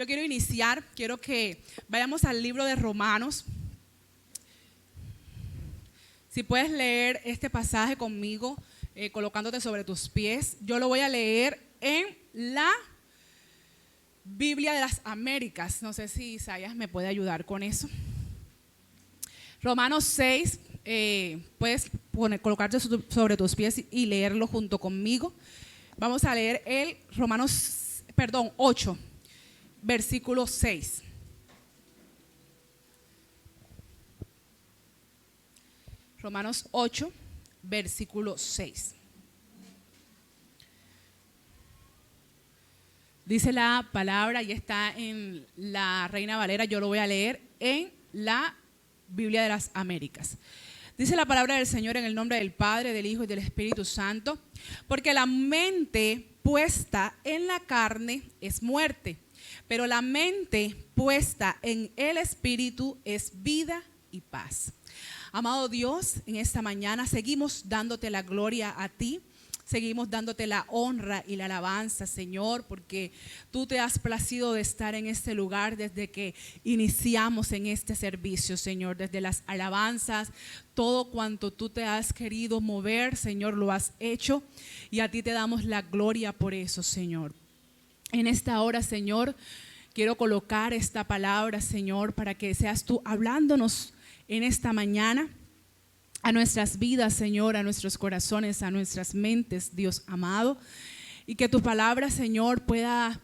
Yo quiero iniciar, quiero que vayamos al libro de Romanos. Si puedes leer este pasaje conmigo, colocándote sobre tus pies. Yo lo voy a leer en la Biblia de las Américas. No sé si Isaías me puede ayudar con eso. Romanos 6, puedes colocarte sobre tus pies y leerlo junto conmigo. Vamos a leer el 8, versículo 6. Romanos 8, versículo 6. Dice la palabra y está en la Reina Valera. Yo lo voy a leer en la Biblia de las Américas. Dice la palabra del Señor en el nombre del Padre, del Hijo y del Espíritu Santo. Porque la mente puesta en la carne es muerte, pero la mente puesta en el Espíritu es vida y paz. Amado Dios, en esta mañana seguimos dándote la gloria a ti. Seguimos dándote la honra y la alabanza, Señor, porque tú te has placido de estar en este lugar desde que iniciamos en este servicio, Señor. Desde las alabanzas, todo cuanto tú te has querido mover, Señor, lo has hecho. Y a ti te damos la gloria por eso, Señor. En esta hora, Señor, quiero colocar esta palabra, Señor, para que seas tú hablándonos en esta mañana. A nuestras vidas, Señor, a nuestros corazones, a nuestras mentes, Dios amado. Y que tu palabra, Señor, pueda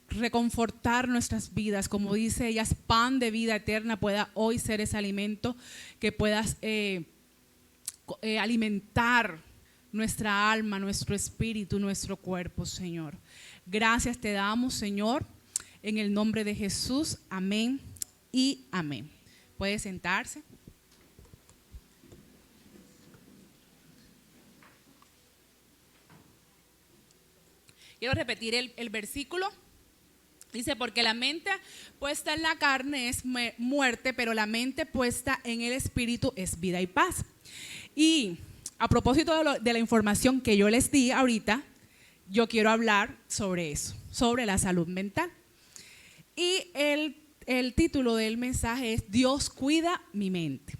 reconfortar nuestras vidas. Como dice ella, es pan de vida eterna, pueda hoy ser ese alimento que puedas alimentar nuestra alma, nuestro espíritu, nuestro cuerpo, Señor. Gracias te damos, Señor, en el nombre de Jesús. Amén y amén. Puede sentarse. Quiero repetir el versículo. Dice, porque la mente puesta en la carne es muerte, pero la mente puesta en el Espíritu es vida y paz. Y a propósito de la información que yo les di ahorita, yo quiero hablar sobre eso, sobre la salud mental. Y el título del mensaje es Dios cuida mi mente.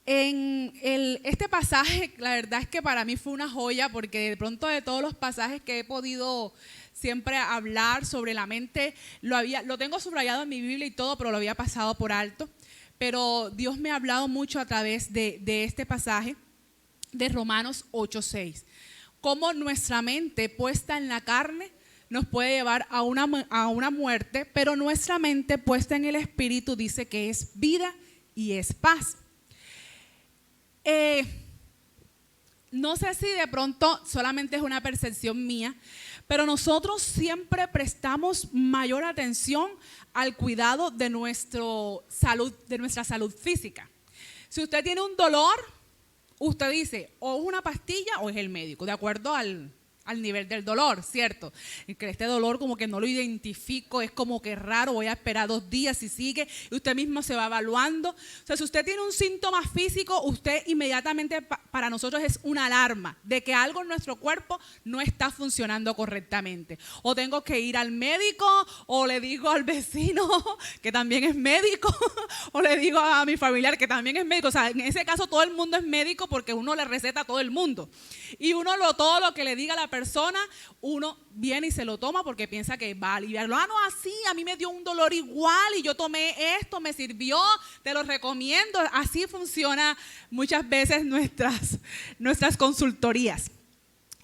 En este pasaje, la verdad es que para mí fue una joya, porque de pronto de todos los pasajes que he podido siempre hablar sobre la mente, lo tengo subrayado en mi Biblia y todo, pero lo había pasado por alto. Pero Dios me ha hablado mucho a través de este pasaje de Romanos 8:6. Cómo nuestra mente puesta en la carne nos puede llevar a una muerte, pero nuestra mente puesta en el Espíritu dice que es vida y es paz. No sé si de pronto solamente es una percepción mía, pero nosotros siempre prestamos mayor atención al cuidado de nuestra salud física. Si usted tiene un dolor, usted dice o es una pastilla o es el médico, de acuerdo al nivel del dolor, ¿cierto? Y que este dolor como que no lo identifico, es como que raro, voy a esperar 2 días y sigue, y usted mismo se va evaluando. O sea, si usted tiene un síntoma físico, usted inmediatamente para nosotros es una alarma de que algo en nuestro cuerpo no está funcionando correctamente. O tengo que ir al médico, o le digo al vecino que también es médico, o le digo a mi familiar que también es médico. O sea, en ese caso todo el mundo es médico porque uno le receta a todo el mundo. Y todo lo que le diga la persona, uno viene y se lo toma porque piensa que va a aliviarlo. No, así, a mí me dio un dolor igual y yo tomé esto, me sirvió, te lo recomiendo. Así funciona muchas veces nuestras consultorías.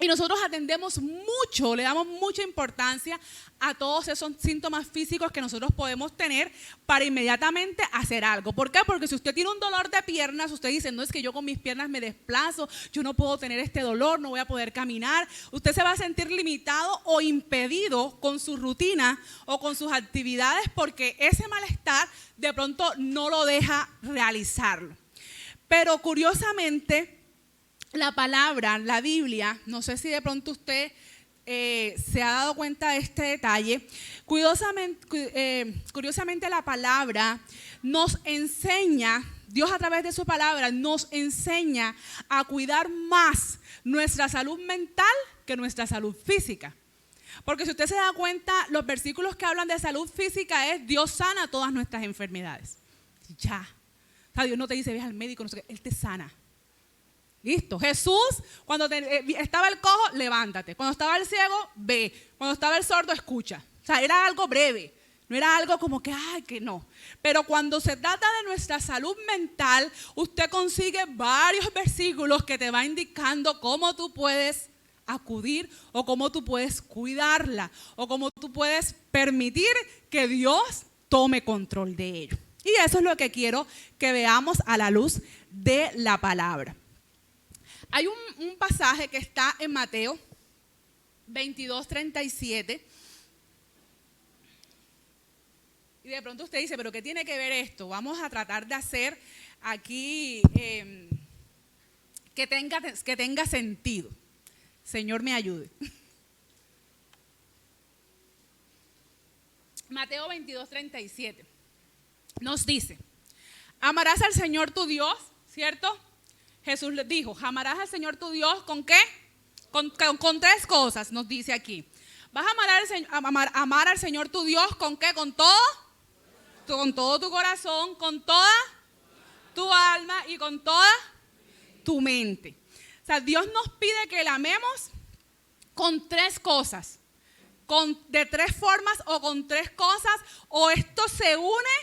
Y nosotros atendemos mucho, le damos mucha importancia a todos esos síntomas físicos que nosotros podemos tener para inmediatamente hacer algo. ¿Por qué? Porque si usted tiene un dolor de piernas, usted dice, no, es que yo con mis piernas me desplazo, yo no puedo tener este dolor, no voy a poder caminar. Usted se va a sentir limitado o impedido con su rutina o con sus actividades porque ese malestar de pronto no lo deja realizarlo. Pero curiosamente, la palabra, la Biblia, no sé si de pronto usted se ha dado cuenta de este detalle. Curiosamente la palabra nos enseña, Dios a través de su palabra nos enseña a cuidar más nuestra salud mental que nuestra salud física. Porque si usted se da cuenta, los versículos que hablan de salud física es Dios sana todas nuestras enfermedades. Ya. O sea, Dios no te dice, ve al médico, no sé qué, Él te sana. Listo. Jesús, cuando estaba el cojo, levántate. Cuando estaba el ciego, ve. Cuando estaba el sordo, escucha. O sea, era algo breve. No era algo como que, ay, que no. Pero cuando se trata de nuestra salud mental, usted consigue varios versículos que te va indicando cómo tú puedes acudir o cómo tú puedes cuidarla o cómo tú puedes permitir que Dios tome control de ello. Y eso es lo que quiero que veamos a la luz de la palabra. Hay un pasaje que está en Mateo 22:37. Y de pronto usted dice, ¿pero qué tiene que ver esto? Vamos a tratar de hacer aquí que tenga sentido. Señor, me ayude. Mateo 22:37 nos dice, amarás al Señor tu Dios, ¿cierto? Jesús les dijo, amarás al Señor tu Dios, ¿con qué? Con tres cosas, nos dice aquí. Vas a amar al Señor tu Dios, ¿con qué? Con todo tu corazón, con toda tu alma y con toda tu mente. O sea, Dios nos pide que le amemos con tres cosas, de tres formas o con tres cosas, o esto se une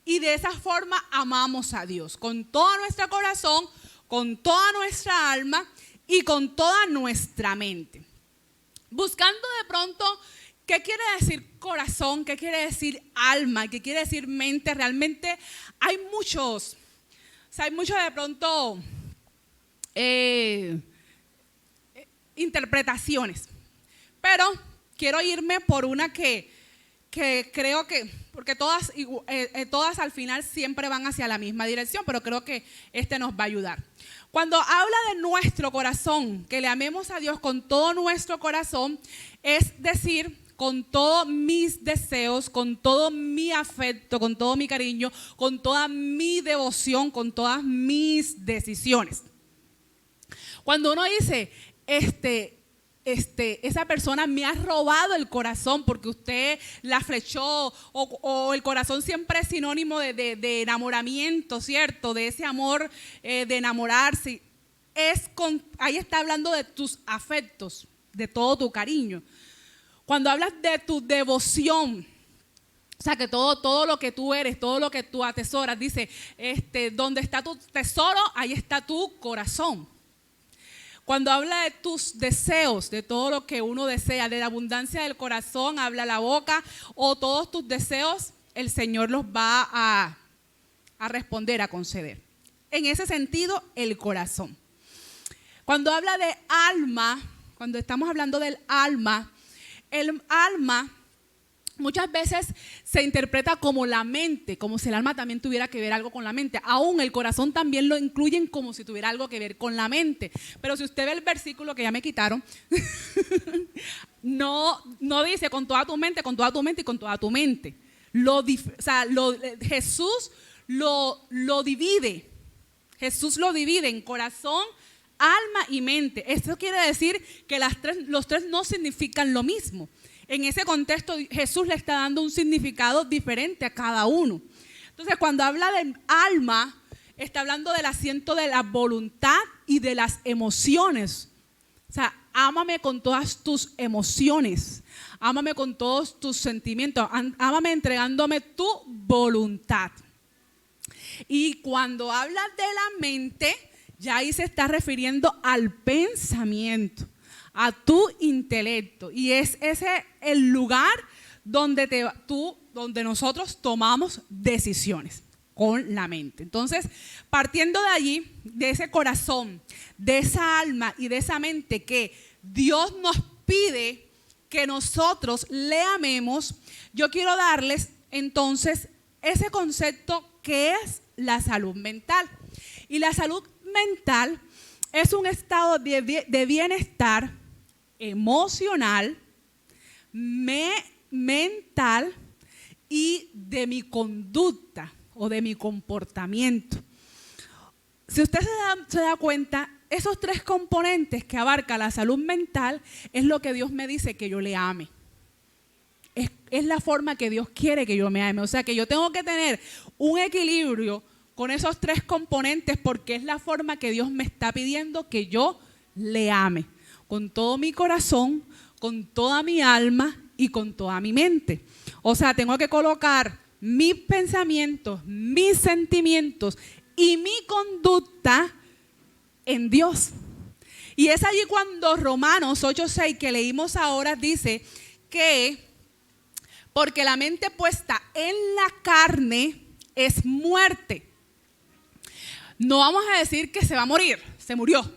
y de esa forma amamos a Dios, con todo nuestro corazón, con toda nuestra alma y con toda nuestra mente. Buscando de pronto qué quiere decir corazón, qué quiere decir alma, qué quiere decir mente. Realmente hay muchos de pronto interpretaciones. Pero quiero irme por una que creo que, porque todas al final siempre van hacia la misma dirección, pero creo que nos va a ayudar. Cuando habla de nuestro corazón, que le amemos a Dios con todo nuestro corazón, es decir, con todos mis deseos, con todo mi afecto, con todo mi cariño, con toda mi devoción, con todas mis decisiones. Cuando uno dice, esa persona me ha robado el corazón porque usted la flechó, o el corazón siempre es sinónimo de enamoramiento, ¿cierto? De ese amor, de enamorarse. Ahí está hablando de tus afectos, de todo tu cariño. Cuando hablas de tu devoción, o sea, que todo lo que tú eres, todo lo que tú atesoras, dice, donde está tu tesoro, ahí está tu corazón. Cuando habla de tus deseos, de todo lo que uno desea, de la abundancia del corazón, habla la boca, o todos tus deseos, el Señor los va a responder, a conceder. En ese sentido, el corazón. Cuando habla de alma, cuando estamos hablando del alma, el alma muchas veces se interpreta como la mente, como si el alma también tuviera que ver algo con la mente. Aún el corazón también lo incluyen como si tuviera algo que ver con la mente. Pero si usted ve el versículo que ya me quitaron, no dice con toda tu mente, con toda tu mente y con toda tu mente. Jesús lo divide. Jesús lo divide en corazón, alma y mente. Esto quiere decir que los tres no significan lo mismo. En ese contexto, Jesús le está dando un significado diferente a cada uno. Entonces, cuando habla de alma, está hablando del asiento de la voluntad y de las emociones. O sea, ámame con todas tus emociones, ámame con todos tus sentimientos, ámame entregándome tu voluntad. Y cuando habla de la mente, ya ahí se está refiriendo al pensamiento, a tu intelecto, y es ese el lugar donde nosotros tomamos decisiones con la mente. Entonces, partiendo de allí, de ese corazón, de esa alma y de esa mente que Dios nos pide que nosotros le amemos, yo quiero darles entonces ese concepto que es la salud mental. Y la salud mental es un estado de bienestar emocional, mental y de mi conducta o de mi comportamiento. Si usted se da cuenta, esos tres componentes que abarca la salud mental es lo que Dios me dice que yo le ame. Es la forma que Dios quiere que yo me ame. O sea que yo tengo que tener un equilibrio con esos tres componentes porque es la forma que Dios me está pidiendo que yo le ame. Con todo mi corazón, con toda mi alma y con toda mi mente. O sea, tengo que colocar mis pensamientos, mis sentimientos y mi conducta en Dios. Y es allí cuando Romanos 8:6 que leímos ahora dice que porque la mente puesta en la carne es muerte. No vamos a decir que se va a morir, se murió.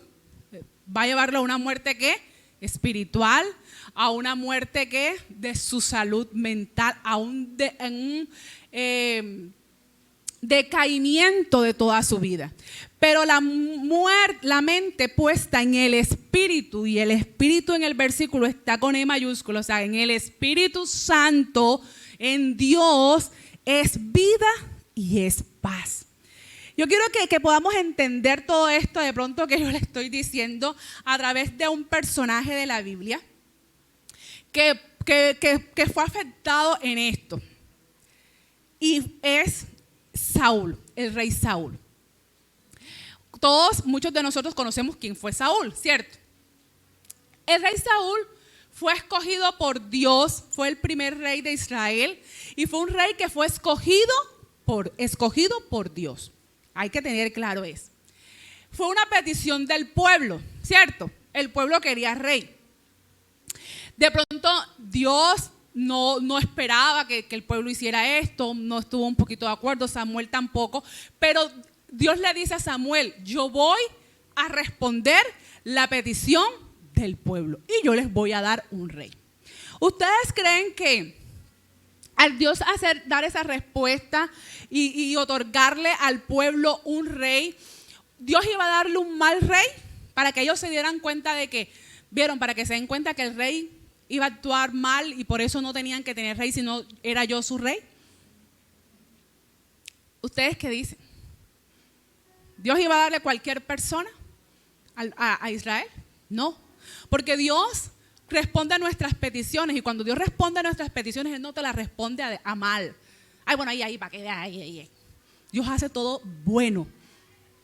Va a llevarlo a una muerte ¿qué? Espiritual, a una muerte ¿qué? De su salud mental, a un decaimiento de toda su vida. Pero la mente puesta en el Espíritu, y el Espíritu en el versículo está con E mayúsculo, o sea, en el Espíritu Santo, en Dios, es vida y es paz. Yo quiero que podamos entender todo esto de pronto que yo le estoy diciendo a través de un personaje de la Biblia que fue afectado en esto. Y es Saúl, el rey Saúl. Muchos de nosotros conocemos quién fue Saúl, ¿cierto? El rey Saúl fue escogido por Dios, fue el primer rey de Israel y fue un rey que fue escogido por Dios. Hay que tener claro eso. Fue una petición del pueblo, ¿cierto? El pueblo quería rey. De pronto Dios no esperaba que el pueblo hiciera esto, no estuvo un poquito de acuerdo, Samuel tampoco, pero Dios le dice a Samuel, yo voy a responder la petición del pueblo y yo les voy a dar un rey. ¿Ustedes creen que al Dios dar esa respuesta y otorgarle al pueblo un rey, Dios iba a darle un mal rey para que ellos se dieran cuenta de que, para que se den cuenta que el rey iba a actuar mal y por eso no tenían que tener rey, sino era yo su rey? ¿Ustedes qué dicen? ¿Dios iba a darle cualquier persona a Israel? No, porque Dios responde a nuestras peticiones y cuando Dios responde a nuestras peticiones, Él no te las responde a mal. Ay, bueno, ahí, para que veas, ahí. Dios hace todo bueno.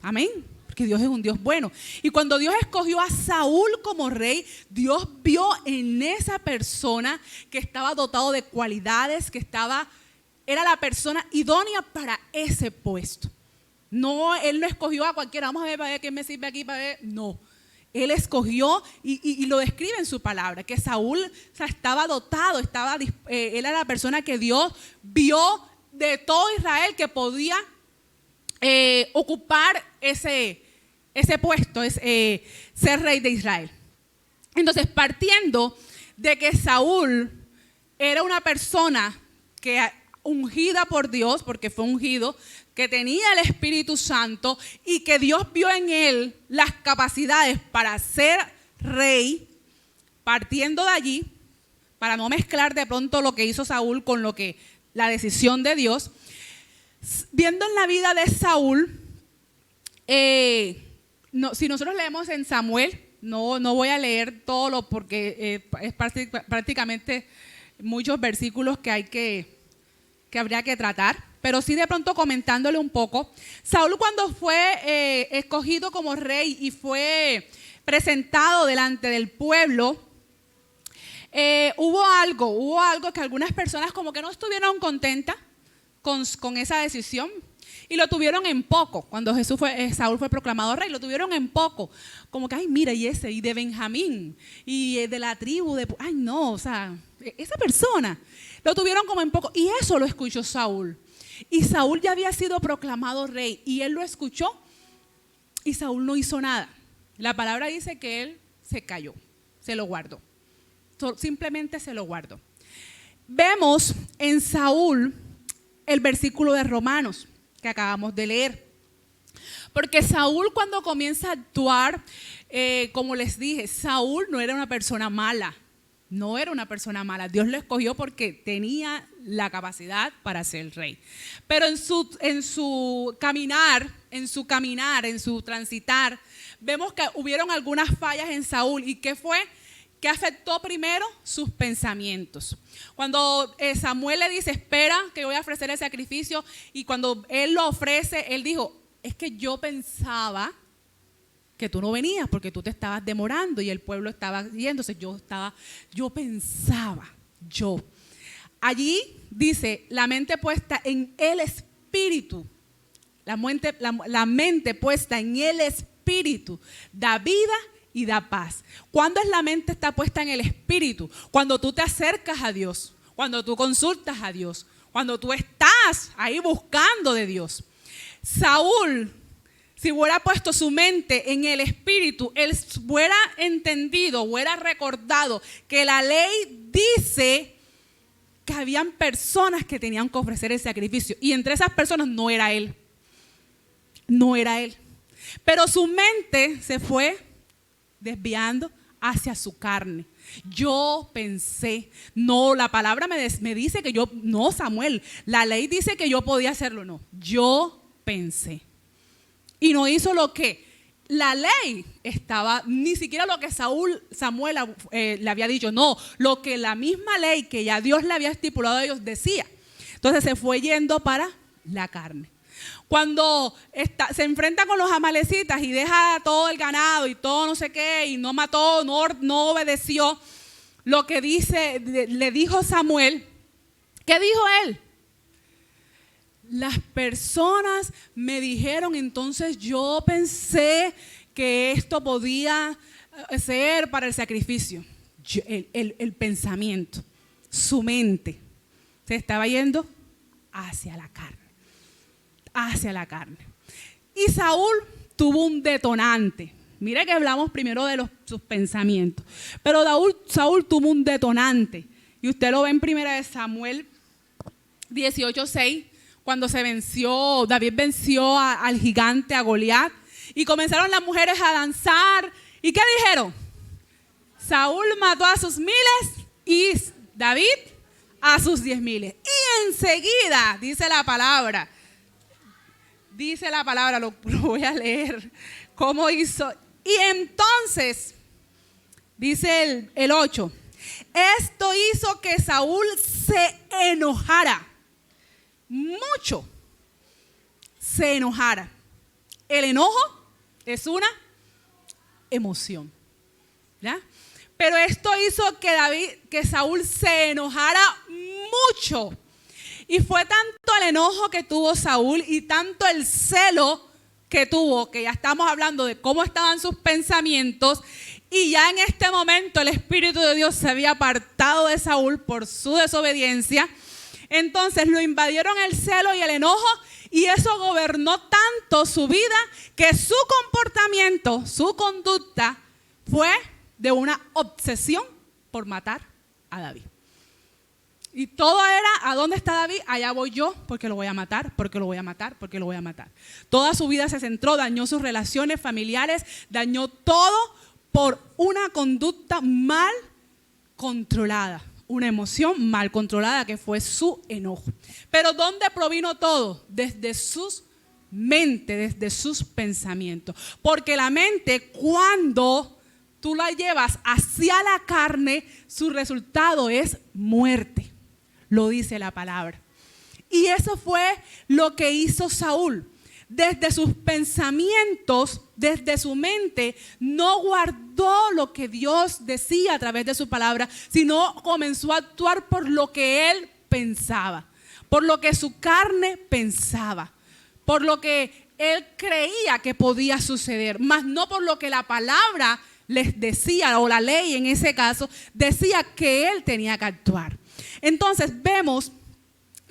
Amén. Porque Dios es un Dios bueno. Y cuando Dios escogió a Saúl como rey, Dios vio en esa persona que estaba dotado de cualidades, era la persona idónea para ese puesto. No, Él no escogió a cualquiera, vamos a ver para ver quién me sirve aquí, para ver. No, Él escogió y lo describe en su palabra, que Saúl estaba dotado, él era la persona que Dios vio de todo Israel que podía ocupar ese puesto, ser rey de Israel. Entonces, partiendo de que Saúl era una persona ungida por Dios, porque fue ungido, que tenía el Espíritu Santo y que Dios vio en él las capacidades para ser rey, partiendo de allí, para no mezclar de pronto lo que hizo Saúl con la decisión de Dios, viendo en la vida de Saúl, si nosotros leemos en Samuel, no voy a leer todo porque es prácticamente muchos versículos que habría que tratar, pero sí de pronto comentándole un poco. Saúl, cuando fue escogido como rey y fue presentado delante del pueblo, hubo algo que algunas personas como que no estuvieron contentas con esa decisión y lo tuvieron en poco. Cuando Saúl fue proclamado rey, lo tuvieron en poco, como que ay, mira, y de Benjamín y de la tribu ay no, o sea, esa persona lo tuvieron como en poco, y eso lo escuchó Saúl. Y Saúl ya había sido proclamado rey y él lo escuchó y Saúl no hizo nada. La palabra dice que él se calló, se lo guardó, simplemente se lo guardó. Vemos en Saúl el versículo de Romanos que acabamos de leer, porque Saúl, cuando comienza a actuar, como les dije, Saúl no era una persona mala. No era una persona mala, Dios lo escogió porque tenía la capacidad para ser rey. Pero en su caminar, en su transitar, vemos que hubieron algunas fallas en Saúl. ¿Y qué fue? ¿Qué afectó primero? Sus pensamientos. Cuando Samuel le dice, espera que voy a ofrecer el sacrificio, y cuando él lo ofrece, él dijo, es que yo pensaba que tú no venías porque tú te estabas demorando y el pueblo estaba yéndose. Yo pensaba. Allí dice, la mente puesta en el Espíritu. La mente puesta en el Espíritu da vida y da paz. ¿Cuándo es la mente está puesta en el Espíritu? Cuando tú te acercas a Dios, cuando tú consultas a Dios, cuando tú estás ahí buscando de Dios. Saúl, si hubiera puesto su mente en el Espíritu, él hubiera entendido, hubiera recordado que la ley dice que habían personas que tenían que ofrecer el sacrificio, y entre esas personas no era él. Pero su mente se fue desviando hacia su carne. Yo pensé, no, la palabra me dice que no, Samuel, la ley dice que yo podía hacerlo, no, yo pensé. Y no hizo lo que la ley estaba, ni siquiera lo que Samuel le había dicho, no, lo que la misma ley que ya Dios le había estipulado a ellos decía. Entonces se fue yendo para la carne. Cuando se enfrenta con los amalecitas y deja todo el ganado y todo no sé qué, y no mató, no obedeció lo que le dijo Samuel, ¿qué dijo él? Las personas me dijeron, entonces yo pensé que esto podía ser para el sacrificio. El pensamiento, su mente se estaba yendo hacia la carne. Y Saúl tuvo un detonante. Mire que hablamos primero de sus pensamientos, pero Saúl tuvo un detonante, y usted lo ve en 1 Samuel 18:6, cuando David venció al gigante, a Goliat, y comenzaron las mujeres a danzar. ¿Y qué dijeron? Saúl mató a sus 1000 y David a sus 10,000. Y enseguida, dice la palabra, lo voy a leer, cómo hizo. Y entonces, dice el 8, esto hizo que Saúl se enojara, mucho, se enojara. El enojo es una emoción, ¿ya? Pero esto hizo que Saúl se enojara mucho. Y fue tanto el enojo que tuvo Saúl y tanto el celo que tuvo, que ya estamos hablando de cómo estaban sus pensamientos, y ya en este momento el Espíritu de Dios se había apartado de Saúl por su desobediencia. Entonces lo invadieron el celo y el enojo, y eso gobernó tanto su vida que su comportamiento, su conducta fue de una obsesión por matar a David. Y todo era, ¿a dónde está David? Allá voy yo, porque lo voy a matar, porque lo voy a matar. Toda su vida se centró, dañó sus relaciones familiares, dañó todo por una conducta mal controlada, una emoción mal controlada que fue su enojo. Pero ¿dónde provino todo? Desde sus mentes, desde sus pensamientos. Porque la mente, cuando tú la llevas hacia la carne, su resultado es muerte. Lo dice la palabra. Y eso fue lo que hizo Saúl. Desde sus pensamientos, desde su mente, no guardó lo que Dios decía a través de su palabra, sino comenzó a actuar por lo que él pensaba, por lo que su carne pensaba, por lo que él creía que podía suceder, más no por lo que la palabra les decía, o la ley en ese caso, decía que él tenía que actuar. Entonces vemos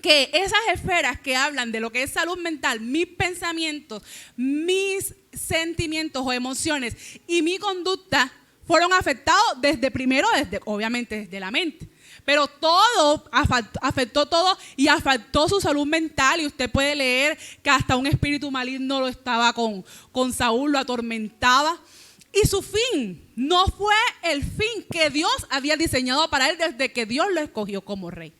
que esas esferas que hablan de lo que es salud mental, mis pensamientos, mis sentimientos o emociones y mi conducta fueron afectados obviamente desde la mente. Pero todo, afectó todo y afectó su salud mental, y usted puede leer que hasta un espíritu maligno lo estaba con Saúl, lo atormentaba. Y su fin no fue el fin que Dios había diseñado para él desde que Dios lo escogió como rey.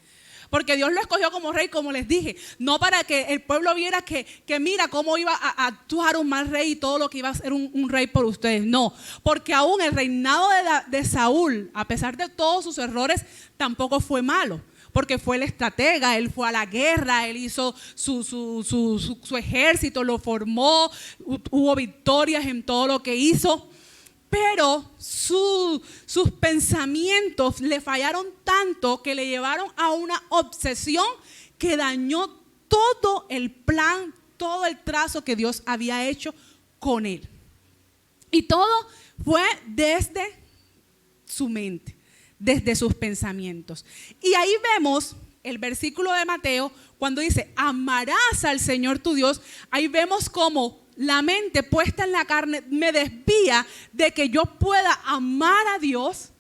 Porque Dios lo escogió como rey, como les dije, no para que el pueblo viera que mira cómo iba a actuar un mal rey y todo lo que iba a ser un rey por ustedes. No, porque aún el reinado de Saúl, a pesar de todos sus errores, tampoco fue malo. Porque fue el estratega, él fue a la guerra, él hizo su ejército, lo formó, hubo victorias en todo lo que hizo. Pero sus pensamientos le fallaron tanto que le llevaron a una obsesión que dañó todo el plan, todo el trazo que Dios había hecho con él. Y todo fue desde su mente, desde sus pensamientos. Y ahí vemos el versículo de Mateo cuando dice, amarás al Señor tu Dios. Ahí vemos cómo la mente puesta en la carne me desvía de que yo pueda amar a Dios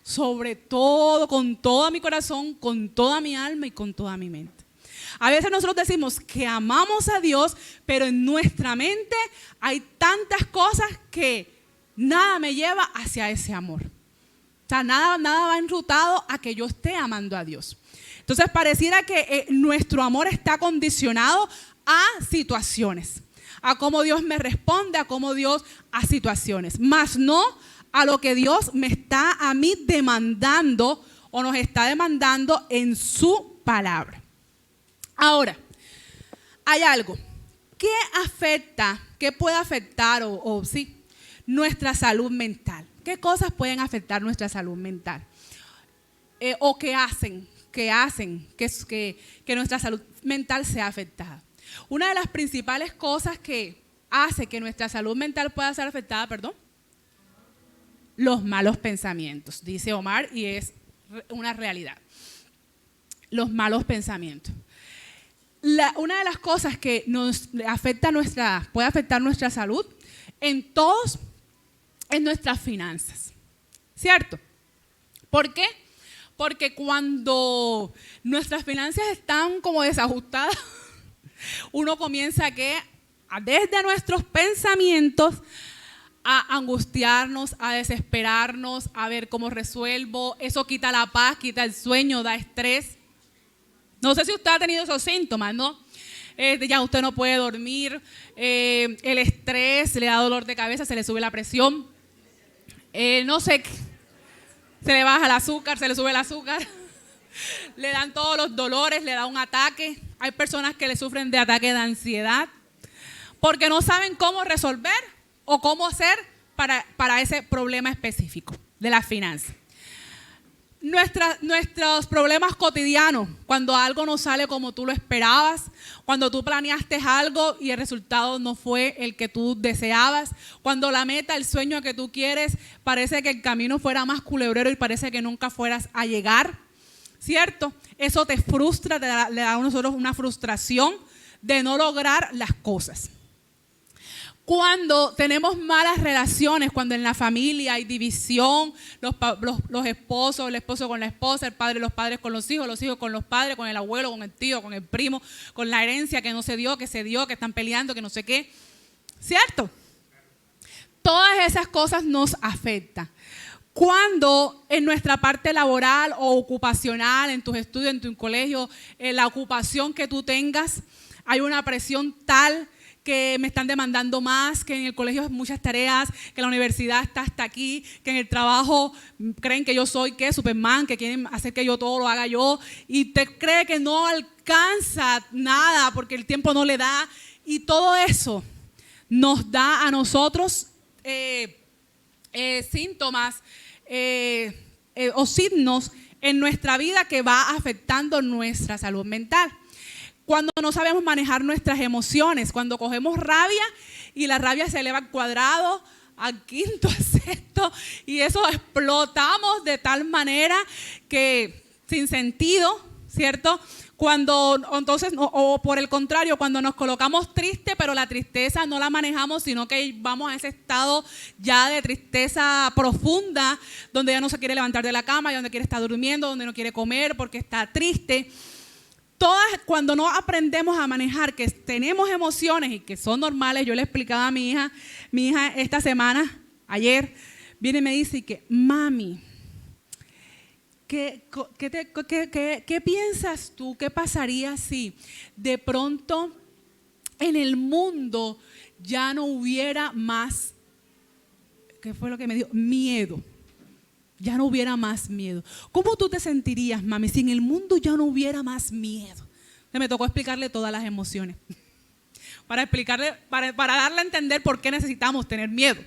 sobre todo, con todo mi corazón, con toda mi alma y con toda mi mente. A veces nosotros decimos que amamos a Dios, pero en nuestra mente hay tantas cosas que nada me lleva hacia ese amor. O sea, nada va enrutado a que yo esté amando a Dios. Entonces pareciera que nuestro amor está condicionado a situaciones, a cómo Dios me responde, a cómo Dios a situaciones, más no a lo que Dios me está a mí demandando o nos está demandando en su palabra. Ahora, hay algo que afecta, que puede afectar sí, nuestra salud mental. ¿Qué cosas pueden afectar nuestra salud mental? O que hacen que nuestra salud mental sea afectada. Una de las principales cosas que hace que nuestra salud mental pueda ser afectada, los malos pensamientos, dice Omar, y es una realidad. Los malos pensamientos. Una de las cosas que puede afectar nuestra salud en todos es nuestras finanzas, ¿cierto? ¿Por qué? Porque cuando nuestras finanzas están como desajustadas, uno comienza desde nuestros pensamientos a angustiarnos, a desesperarnos, a ver cómo resuelvo. Eso quita la paz, quita el sueño, da estrés. No sé si usted ha tenido esos síntomas, ¿no? Ya usted no puede dormir, el estrés le da dolor de cabeza, se le sube la presión, no sé, se le baja el azúcar, se le sube el azúcar, le dan todos los dolores, le da un ataque. Hay personas que le sufren de ataque de ansiedad porque no saben cómo resolver o cómo hacer para ese problema específico de las finanzas. Nuestros problemas cotidianos, cuando algo no sale como tú lo esperabas, cuando tú planeaste algo y el resultado no fue el que tú deseabas, cuando la meta, el sueño que tú quieres, parece que el camino fuera más culebrero y parece que nunca fueras a llegar, ¿cierto? Eso te frustra, le da a nosotros una frustración de no lograr las cosas. Cuando tenemos malas relaciones, cuando en la familia hay división, los esposos, el esposo con la esposa, los padres con los hijos con los padres, con el abuelo, con el tío, con el primo, con la herencia que no se dio, que se dio, que están peleando, que no sé qué. ¿Cierto? Todas esas cosas nos afectan. Cuando en nuestra parte laboral o ocupacional, en tus estudios, en tu colegio, en la ocupación que tú tengas, hay una presión tal que me están demandando más, que en el colegio hay muchas tareas, que en la universidad está hasta aquí, que en el trabajo creen que yo soy Superman, que quieren hacer que yo todo lo haga yo, y te cree que no alcanza nada porque el tiempo no le da, y todo eso nos da a nosotros síntomas o signos en nuestra vida que va afectando nuestra salud mental. Cuando no sabemos manejar nuestras emociones, cuando cogemos rabia y la rabia se eleva al cuadrado, al quinto, al sexto, y eso explotamos de tal manera que sin sentido, ¿cierto? O por el contrario, cuando nos colocamos tristes, pero la tristeza no la manejamos, sino que vamos a ese estado ya de tristeza profunda, donde ya no se quiere levantar de la cama, donde quiere estar durmiendo, donde no quiere comer porque está triste. Cuando no aprendemos a manejar que tenemos emociones y que son normales, yo le explicaba a mi hija ayer, viene y me dice que mami, ¿Qué piensas tú? ¿Qué pasaría si de pronto en el mundo ya no hubiera más, ¿qué fue lo que me dijo? Miedo. Ya no hubiera más miedo. ¿Cómo tú te sentirías, mami, si en el mundo ya no hubiera más miedo? Me tocó explicarle todas las emociones. Para darle a entender por qué necesitamos tener miedo.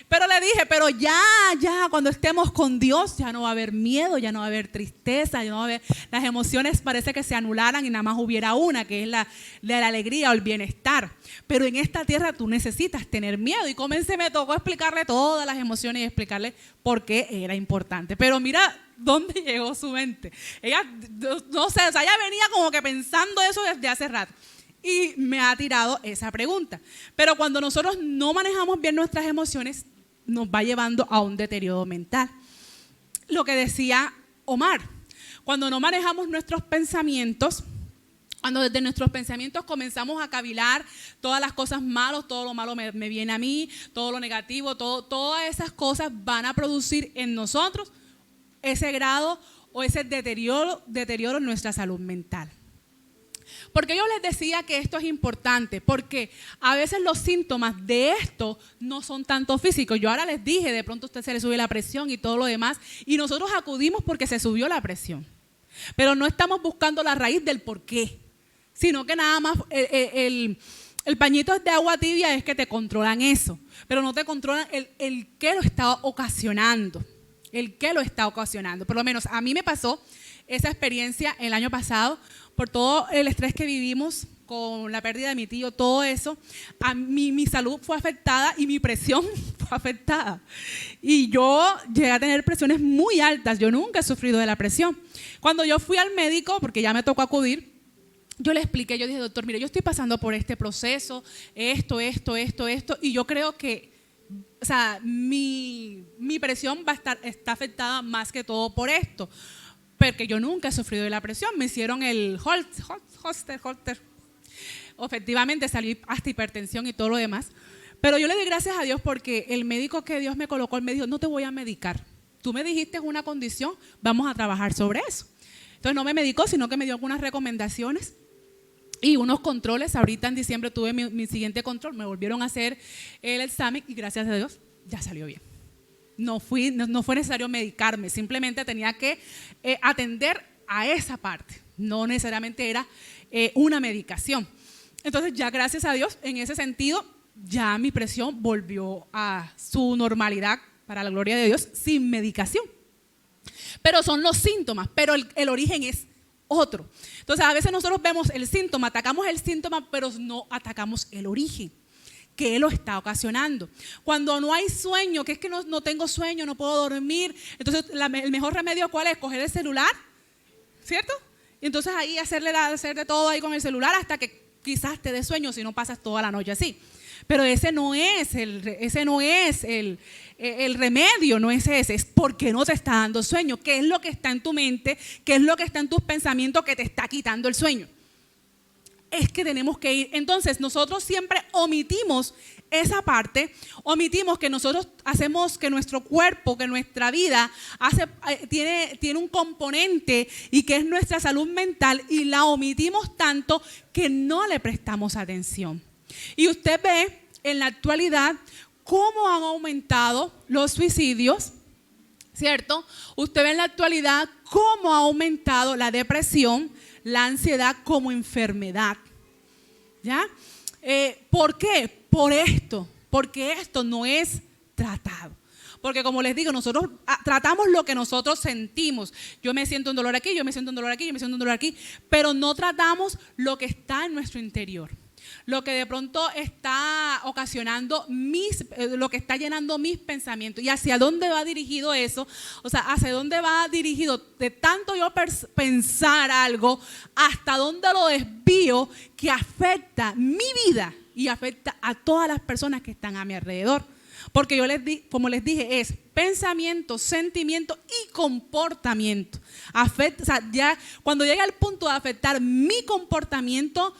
Pero le dije, pero ya, cuando estemos con Dios, ya no va a haber miedo, ya no va a haber tristeza, ya no va a haber, las emociones parece que se anularan y nada más hubiera una, que es la de la alegría o el bienestar. Pero en esta tierra tú necesitas tener miedo. Y me tocó explicarle todas las emociones y explicarle por qué era importante. Pero mira dónde llegó su mente. Ella, no sé, o sea, ella venía como que pensando eso desde hace rato. Y me ha tirado esa pregunta. Pero cuando nosotros no manejamos bien nuestras emociones, nos va llevando a un deterioro mental. Lo que decía Omar, cuando no manejamos nuestros pensamientos, cuando desde nuestros pensamientos comenzamos a cavilar todas las cosas malas, todo lo malo me viene a mí, todo lo negativo, todas esas cosas van a producir en nosotros ese grado o ese deterioro en nuestra salud mental. Porque yo les decía que esto es importante, porque a veces los síntomas de esto no son tanto físicos. Yo ahora les dije, de pronto a usted se le sube la presión y todo lo demás, y nosotros acudimos porque se subió la presión. Pero no estamos buscando la raíz del por qué, sino que nada más el pañito de agua tibia es que te controlan eso, pero no te controlan el qué lo está ocasionando, Por lo menos a mí me pasó esa experiencia el año pasado, por todo el estrés que vivimos con la pérdida de mi tío, todo eso, mi salud fue afectada y mi presión fue afectada. Y yo llegué a tener presiones muy altas, yo nunca he sufrido de la presión. Cuando yo fui al médico, porque ya me tocó acudir, yo le expliqué, yo dije, doctor, mire, yo estoy pasando por este proceso, esto, y yo creo que, o sea, mi presión está afectada más que todo por esto. Porque yo nunca he sufrido de la presión, me hicieron el Holter. Efectivamente salí hasta hipertensión y todo lo demás. Pero yo le doy gracias a Dios porque el médico que Dios me colocó, él me dijo, no te voy a medicar. Tú me dijiste una condición, vamos a trabajar sobre eso. Entonces no me medicó, sino que me dio algunas recomendaciones y unos controles. Ahorita en diciembre tuve mi siguiente control, me volvieron a hacer el examen y gracias a Dios ya salió bien. No fue necesario medicarme, simplemente tenía que atender a esa parte, no necesariamente era una medicación. Entonces ya gracias a Dios, en ese sentido, ya mi presión volvió a su normalidad, para la gloria de Dios, sin medicación. Pero son los síntomas, pero el origen es otro. Entonces a veces nosotros vemos el síntoma, atacamos el síntoma, pero no atacamos el origen. ¿Qué lo está ocasionando? Cuando no hay sueño, que es que no tengo sueño, no puedo dormir, entonces el mejor remedio ¿cuál es? Coger el celular, ¿cierto? Y entonces ahí hacer de todo ahí con el celular hasta que quizás te dé sueño si no pasas toda la noche así. Pero ese no es el remedio, no es ese, es porque no te está dando sueño. ¿Qué es lo que está en tu mente? ¿Qué es lo que está en tus pensamientos que te está quitando el sueño? Es que tenemos que ir. Entonces nosotros siempre omitimos esa parte, omitimos que nosotros hacemos que nuestro cuerpo, que nuestra vida tiene un componente y que es nuestra salud mental, y la omitimos tanto que no le prestamos atención. Y usted ve en la actualidad cómo han aumentado los suicidios, ¿cierto? Usted ve en la actualidad cómo ha aumentado la depresión, la ansiedad como enfermedad. ¿Ya? ¿Por qué? Por esto, porque esto no es tratado. Porque como les digo, nosotros tratamos lo que nosotros sentimos. Yo me siento un dolor aquí, yo me siento un dolor aquí, yo me siento un dolor aquí, pero no tratamos lo que está en nuestro interior. Lo que de pronto está ocasionando lo que está llenando mis pensamientos. ¿Y hacia dónde va dirigido eso? O sea, hacia dónde va dirigido de tanto yo pensar algo, hasta dónde lo desvío que afecta mi vida y afecta a todas las personas que están a mi alrededor. Porque como les dije, es pensamiento, sentimiento y comportamiento. Afecta, o sea, ya cuando llega al punto de afectar mi comportamiento,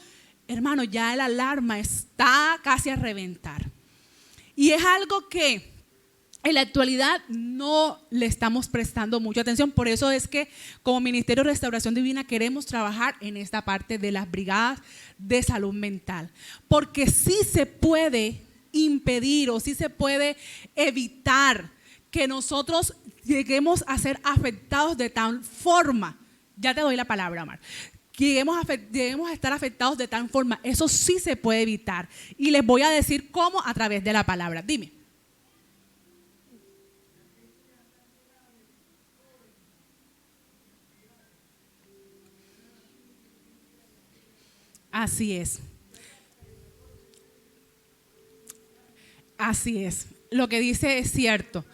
hermano, ya la alarma está casi a reventar. Y es algo que en la actualidad no le estamos prestando mucha atención. Por eso es que como Ministerio de Restauración Divina queremos trabajar en esta parte de las brigadas de salud mental. Porque sí se puede impedir o sí se puede evitar que nosotros lleguemos a ser afectados de tal forma. Ya te doy la palabra, Amar. Lleguemos a estar afectados de tal forma. Eso sí se puede evitar. Y les voy a decir cómo a través de la palabra. Dime. Así es. Así es. Lo que dice es cierto.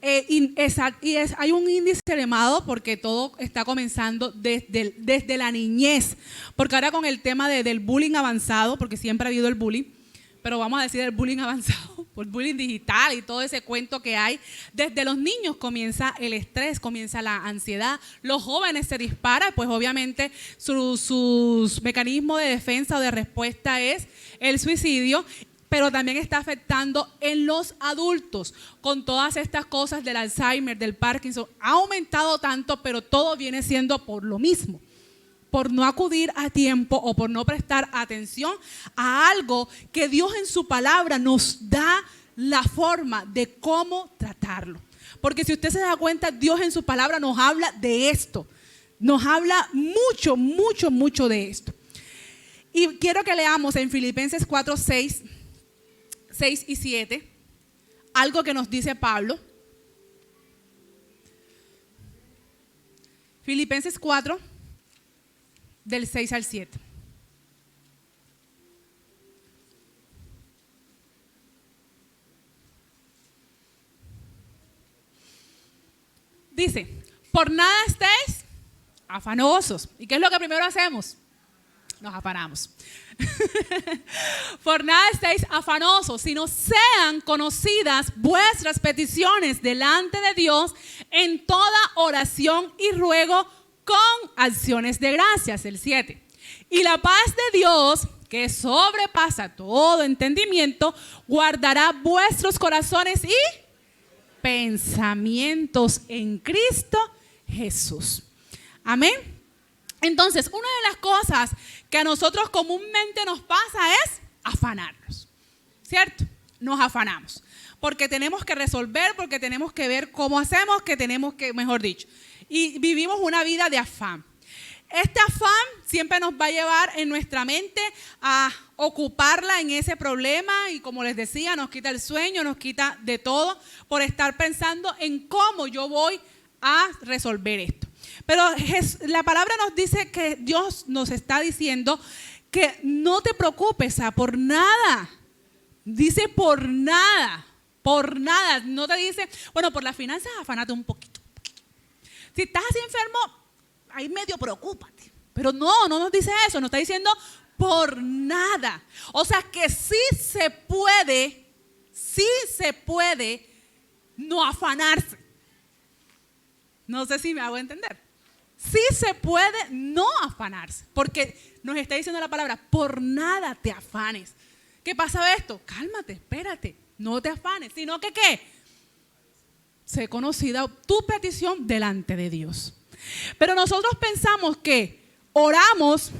Hay un índice elevado porque todo está comenzando desde la niñez. Porque ahora con el tema del bullying avanzado, porque siempre ha habido el bullying, pero vamos a decir el bullying avanzado, por bullying digital y todo ese cuento que hay. Desde los niños comienza el estrés, comienza la ansiedad. Los jóvenes se disparan, pues obviamente sus mecanismos de defensa o de respuesta es el suicidio. Pero también está afectando en los adultos con todas estas cosas del Alzheimer, del Parkinson. Ha aumentado tanto, pero todo viene siendo por lo mismo. Por no acudir a tiempo o por no prestar atención a algo que Dios en su palabra nos da la forma de cómo tratarlo. Porque si usted se da cuenta, Dios en su palabra nos habla de esto. Nos habla mucho, mucho, mucho de esto. Y quiero que leamos en Filipenses 4:6 y 7, algo que nos dice Pablo. Filipenses 4, del 6 al 7. Dice, por nada estéis afanosos. ¿Y qué es lo que primero hacemos? Nos afanamos. Por nada estéis afanosos, sino sean conocidas vuestras peticiones delante de Dios en toda oración y ruego con acciones de gracias. El 7. Y la paz de Dios, que sobrepasa todo entendimiento, guardará vuestros corazones y pensamientos en Cristo Jesús. Amén. Entonces, una de las cosas que a nosotros comúnmente nos pasa es afanarnos, ¿cierto? Nos afanamos, porque tenemos que resolver, porque tenemos que ver cómo hacemos, que tenemos que, mejor dicho, y vivimos una vida de afán. Este afán siempre nos va a llevar en nuestra mente a ocuparla en ese problema y, como les decía, nos quita el sueño, nos quita de todo por estar pensando en cómo yo voy a resolver esto. Pero la palabra nos dice que Dios nos está diciendo que no te preocupes por nada. Dice por nada, por nada. No te dice, bueno, por las finanzas afánate un poquito. Si estás así enfermo, ahí medio preocúpate. Pero no nos dice eso, nos está diciendo por nada. O sea que sí se puede no afanarse. No sé si me hago entender. Sí se puede no afanarse, porque nos está diciendo la palabra, por nada te afanes. ¿Qué pasa esto? Cálmate, espérate, no te afanes, sino que ¿qué? Sé conocida tu petición delante de Dios. Pero nosotros pensamos que oramos,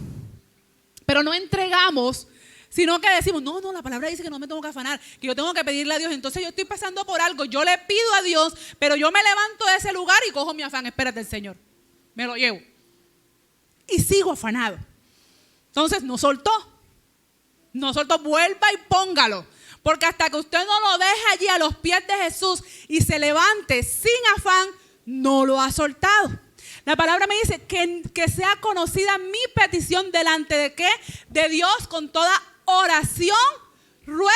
pero no entregamos, sino que decimos, no, la palabra dice que no me tengo que afanar, que yo tengo que pedirle a Dios. Entonces yo estoy pasando por algo, yo le pido a Dios, pero yo me levanto de ese lugar y cojo mi afán. Espérate, el Señor, me lo llevo. Y sigo afanado. Entonces no soltó, vuelva y póngalo. Porque hasta que usted no lo deje allí a los pies de Jesús y se levante sin afán, no lo ha soltado. La palabra me dice que sea conocida mi petición delante de ¿qué? De Dios con toda oración, ruego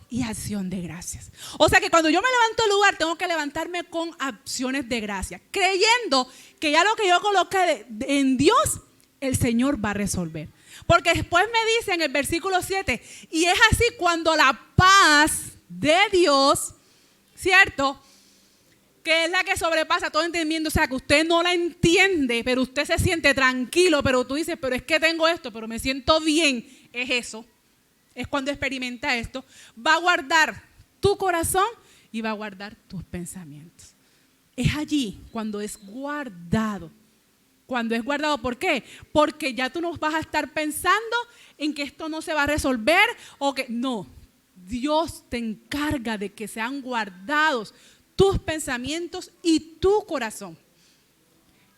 y acción de gracias. O sea que cuando yo me levanto del lugar, tengo que levantarme con acciones de gracia, creyendo que ya lo que yo coloqué en Dios, el Señor va a resolver. Porque después me dice en el versículo 7, y es así cuando la paz de Dios, ¿cierto?, que es la que sobrepasa todo entendimiento, o sea, que usted no la entiende, pero usted se siente tranquilo, pero tú dices, pero es que tengo esto, pero me siento bien, es eso, es cuando experimenta esto, va a guardar tu corazón y va a guardar tus pensamientos. Es allí cuando es guardado. Cuando es guardado, ¿por qué? Porque ya tú no vas a estar pensando en que esto no se va a resolver o que no. Dios te encarga de que sean guardados tus pensamientos y tu corazón.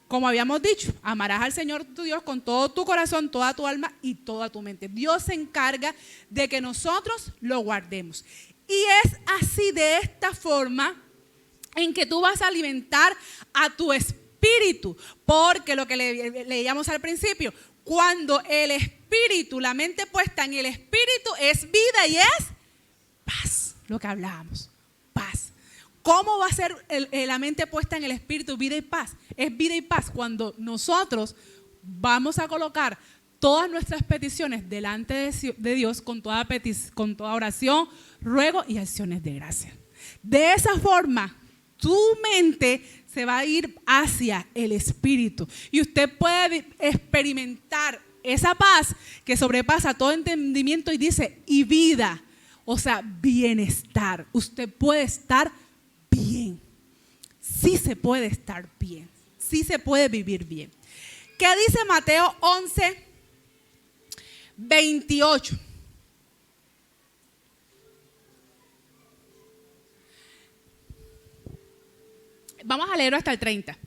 Como habíamos dicho, amarás al Señor tu Dios con todo tu corazón, toda tu alma y toda tu mente. Dios se encarga de que nosotros lo guardemos. Y es así, de esta forma, en que tú vas a alimentar a tu espíritu. Porque lo que leíamos al principio, cuando el espíritu, la mente puesta en el espíritu es vida y es paz. Lo que hablábamos, paz. ¿Cómo va a ser la mente puesta en el espíritu, vida y paz? Es vida y paz cuando nosotros vamos a colocar todas nuestras peticiones delante de Dios con toda oración, ruego y acciones de gracia. De esa forma, tu mente se va a ir hacia el espíritu y usted puede experimentar esa paz que sobrepasa todo entendimiento y dice, y vida, o sea, bienestar. Usted puede estar bien. Sí se puede estar bien. Sí se puede vivir bien. ¿Qué dice Mateo 11, 28? Vamos a leerlo hasta el 30.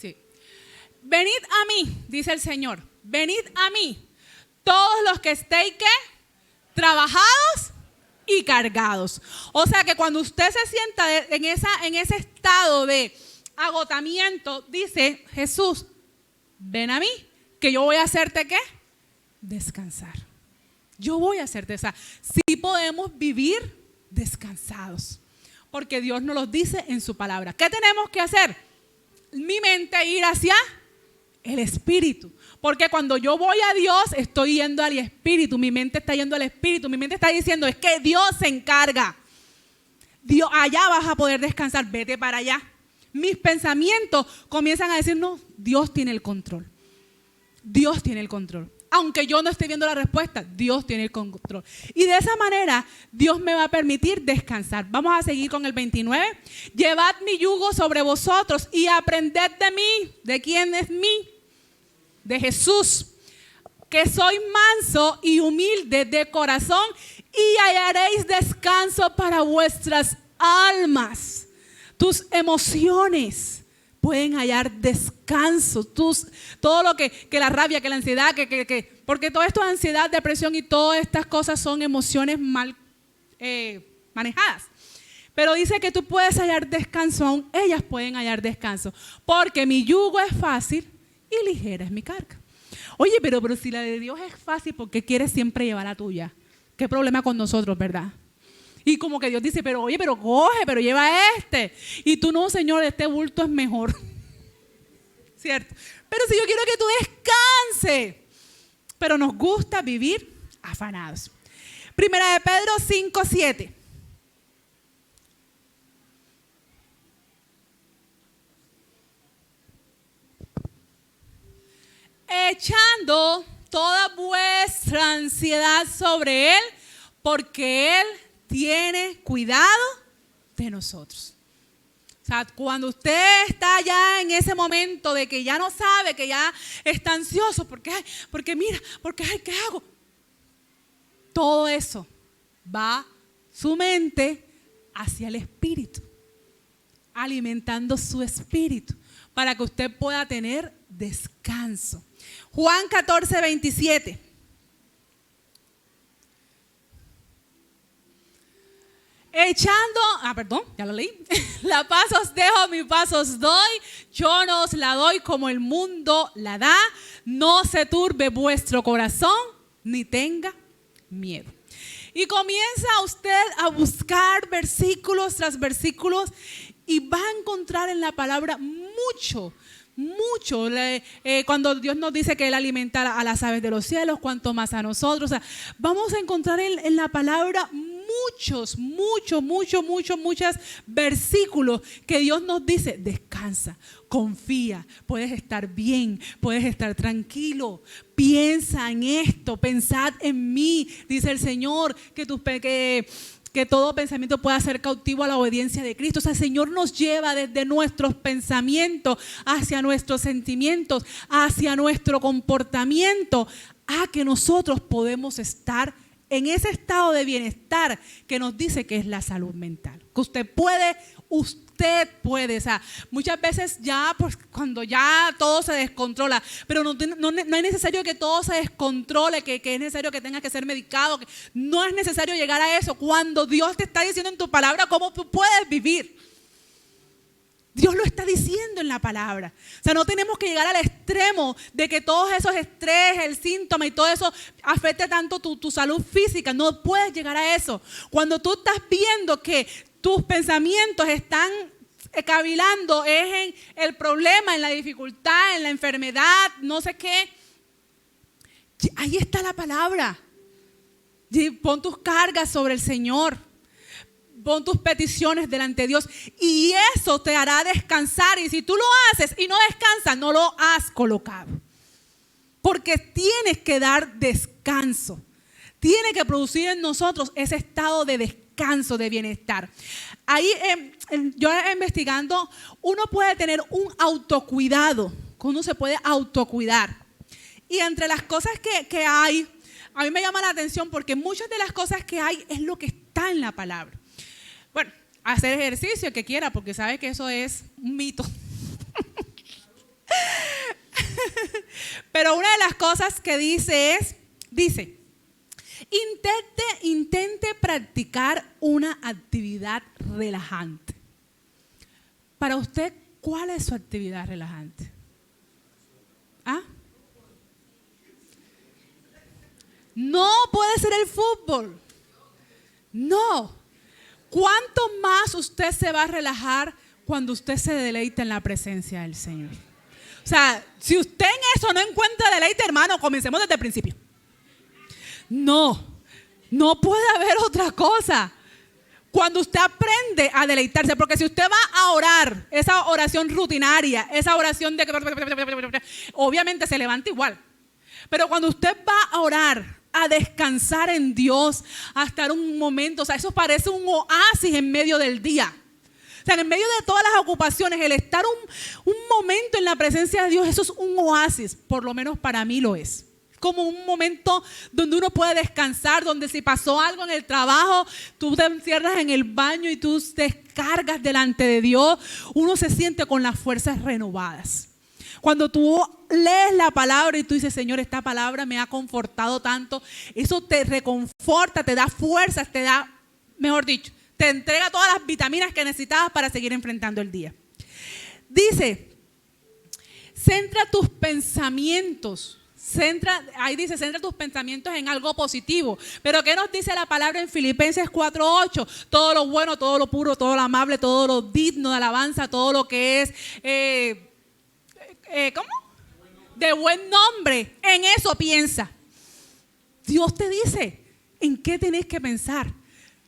Sí. Venid a mí, dice el Señor. Venid a mí, todos los que estéis, ¿qué? Trabajados y cargados. O sea que cuando usted se sienta en ese estado de agotamiento, dice Jesús, ven a mí, que yo voy a hacerte ¿qué? Descansar. Yo voy a hacerte descansar. Sí podemos vivir descansados, porque Dios nos lo dice en su palabra. ¿Qué tenemos que hacer? Mi mente ir hacia el espíritu. Porque cuando yo voy a Dios, estoy yendo al espíritu. Mi mente está yendo al espíritu. Mi mente está diciendo, es que Dios se encarga. Dios, allá vas a poder descansar, vete para allá. Mis pensamientos comienzan a decir, no, Dios tiene el control. Dios tiene el control. Aunque yo no esté viendo la respuesta, Dios tiene el control. Y de esa manera, Dios me va a permitir descansar. Vamos a seguir con el 29. Llevad mi yugo sobre vosotros y aprended de mí. ¿De quién es mí? De Jesús. Que soy manso y humilde de corazón y hallaréis descanso para vuestras almas. Tus emociones pueden hallar descanso. Todo lo que la rabia, que la ansiedad, porque todo esto es ansiedad, depresión y todas estas cosas son emociones mal manejadas. Pero dice que tú puedes hallar descanso, aún ellas pueden hallar descanso. Porque mi yugo es fácil y ligera es mi carga. Oye, pero si la de Dios es fácil, ¿por qué quieres siempre llevar la tuya? ¿Qué problema con nosotros, verdad? Y como que Dios dice, pero coge, pero lleva este. Y tú no, Señor, este bulto es mejor. ¿Cierto? Pero si yo quiero que tú descanses. Pero nos gusta vivir afanados. Primera de Pedro 5, 7. Echando toda vuestra ansiedad sobre Él, porque Él tiene cuidado de nosotros. O sea, cuando usted está ya en ese momento de que ya no sabe, que ya está ansioso, porque mira, ¿qué hago? Todo eso va su mente hacia el espíritu, alimentando su espíritu para que usted pueda tener descanso. Juan 14, 27. Ya lo leí. La paz os dejo, mi paz os doy. Yo no os la doy como el mundo la da. No se turbe vuestro corazón, ni tenga miedo. Y comienza usted a buscar versículos tras versículos y va a encontrar en la palabra mucho. Cuando Dios nos dice que Él alimenta a las aves de los cielos, cuanto más a nosotros. O sea, vamos a encontrar en la palabra muchos versículos que Dios nos dice, descansa, confía, puedes estar bien, puedes estar tranquilo, piensa en esto, pensad en mí, dice el Señor, que que todo pensamiento pueda ser cautivo a la obediencia de Cristo. O sea, el Señor nos lleva desde nuestros pensamientos hacia nuestros sentimientos, hacia nuestro comportamiento, a que nosotros podemos estar en ese estado de bienestar que nos dice que es la salud mental. Que usted puede. O sea, muchas veces ya, pues cuando ya todo se descontrola, pero no es necesario que todo se descontrole, que es necesario que tengas que ser medicado, que no es necesario llegar a eso. Cuando Dios te está diciendo en tu palabra cómo tú puedes vivir, Dios lo está diciendo en la palabra. O sea, no tenemos que llegar al extremo de que todos esos estrés, el síntoma y todo eso afecte tanto tu salud física. No puedes llegar a eso. Cuando tú estás viendo que tus pensamientos están cavilando es en el problema, en la dificultad, en la enfermedad, no sé qué, ahí está la palabra. Pon tus cargas sobre el Señor. Pon tus peticiones delante de Dios y eso te hará descansar. Y si tú lo haces y no descansas, no lo has colocado. Porque tienes que dar descanso. Tiene que producir en nosotros ese estado de descanso, de bienestar. Ahí yo investigando, uno puede tener un autocuidado, uno se puede autocuidar. Y entre las cosas que hay, a mí me llama la atención porque muchas de las cosas que hay es lo que está en la palabra. Bueno, hacer ejercicio el que quiera, porque sabe que eso es un mito. Pero una de las cosas que dice, intente practicar una actividad relajante. Para usted, ¿cuál es su actividad relajante? ¿Ah? No puede ser el fútbol. No. ¿Cuánto más usted se va a relajar cuando usted se deleita en la presencia del Señor? O sea, si usted en eso no encuentra deleite, hermano, comencemos desde el principio. No puede haber otra cosa. Cuando usted aprende a deleitarse, porque si usted va a orar, esa oración rutinaria, esa oración de que obviamente se levanta igual. Pero cuando usted va a orar, a descansar en Dios, a estar un momento, o sea, eso parece un oasis en medio del día. O sea, en medio de todas las ocupaciones, el estar un momento en la presencia de Dios, eso es un oasis, por lo menos para mí lo es. Como un momento donde uno puede descansar, donde si pasó algo en el trabajo, tú te encierras en el baño y tú descargas delante de Dios, uno se siente con las fuerzas renovadas. Cuando tú lees la palabra y tú dices, Señor, esta palabra me ha confortado tanto, eso te reconforta, te da fuerzas, te da, mejor dicho, te entrega todas las vitaminas que necesitabas para seguir enfrentando el día. Dice, centra tus pensamientos. Centra tus pensamientos en algo positivo. Pero ¿qué nos dice la palabra en Filipenses 4:8? Todo lo bueno, todo lo puro, todo lo amable, todo lo digno de alabanza, todo lo que es ¿cómo? De buen nombre. En eso piensa. Dios te dice en qué tenés que pensar.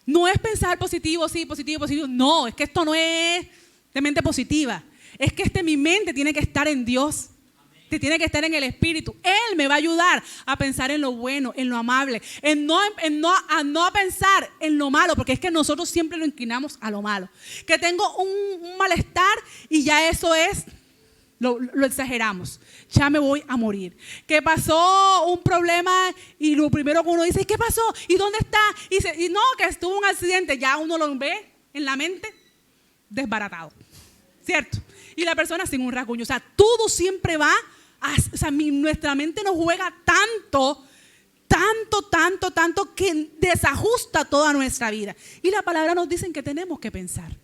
No es pensar positivo, sí, positivo, positivo. No, es que esto no es de mente positiva. Es que mi mente tiene que estar en Dios. Te tiene que estar en el Espíritu. Él me va a ayudar a pensar en lo bueno, en lo amable, en no pensar en lo malo, porque es que nosotros siempre lo inclinamos a lo malo. Que tengo un malestar y ya eso es, lo exageramos. Ya me voy a morir. Que pasó un problema y lo primero que uno dice, ¿qué pasó? ¿Y dónde está? Y no, que estuvo un accidente. Ya uno lo ve en la mente desbaratado. ¿Cierto? Y la persona sin un rasguño. O sea, todo siempre va nuestra mente nos juega tanto que desajusta toda nuestra vida. Y la palabra nos dice en qué tenemos que pensar.